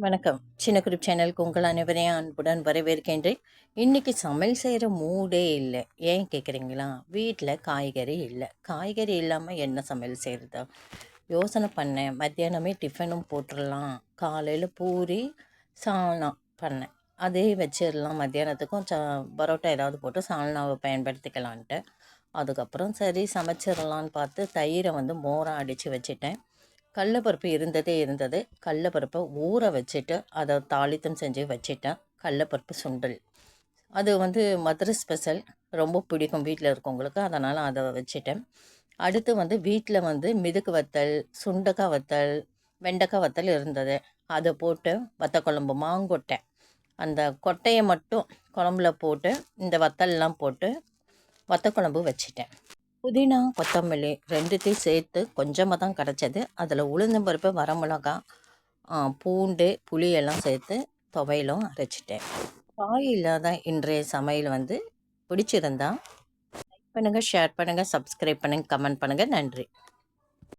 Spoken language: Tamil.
வணக்கம். சின்ன குரூப் சேனலுக்கு உங்கள் அனைவரையும் அன்புடன் வரவேற்கின்றேன். இன்றைக்கி சமையல் செய்கிற மூடே இல்லை. ஏன் கேட்குறீங்களா? வீட்டில் காய்கறி இல்லை. காய்கறி இல்லாமல் என்ன சமையல் செய்கிறது? யோசனை பண்ணேன். மத்தியானமே டிஃபனும் போட்டுடலாம். காலையில் பூரி சால்னா பண்ணேன். அதே வச்சிடலாம். மத்தியானத்துக்கும் பரோட்டா ஏதாவது போட்டு சால்னாவை பயன்படுத்திக்கலான்ட்டு. அதுக்கப்புறம் சரி சமைச்சிடலான்னு பார்த்து தயிரை மோராக அடித்து வச்சுட்டேன். கடலப்பருப்பு இருந்தது. கடலப்பருப்பை ஊற வச்சுட்டு அதை தாளித்தம் செஞ்சு வச்சுட்டேன். கடலப்பருப்பு சுண்டல் அது மதுரை ஸ்பெஷல், ரொம்ப பிடிக்கும் வீட்டில் இருக்கவங்களுக்கு. அதனால் அதை வச்சுட்டேன். அடுத்து வீட்டில் மிதுக்கு வத்தல், சுண்டக்காய் வத்தல், வெண்டைக்காய் வத்தல் இருந்தது. அதை போட்டு வத்த குழம்பு மாங்கொட்டை அந்த கொட்டையை மட்டும் குழம்புல போட்டு இந்த வத்தல்லாம் போட்டு வத்த குழம்பு வச்சிட்டேன். புதினா கொத்தமல்லி ரெண்டுத்தையும் சேர்த்து கொஞ்சமாக தான் கிடச்சது. அதில் உளுந்தம்பருப்பு, வரமிளகா, பூண்டு, புளியெல்லாம் சேர்த்து துவையலும் அரைச்சிட்டேன். காய் இல்லாத இன்றைய சமையல் பிடிச்சிருந்தா லைக் பண்ணுங்கள், ஷேர் பண்ணுங்கள், சப்ஸ்கிரைப் பண்ணுங்கள், கமெண்ட் பண்ணுங்கள். நன்றி.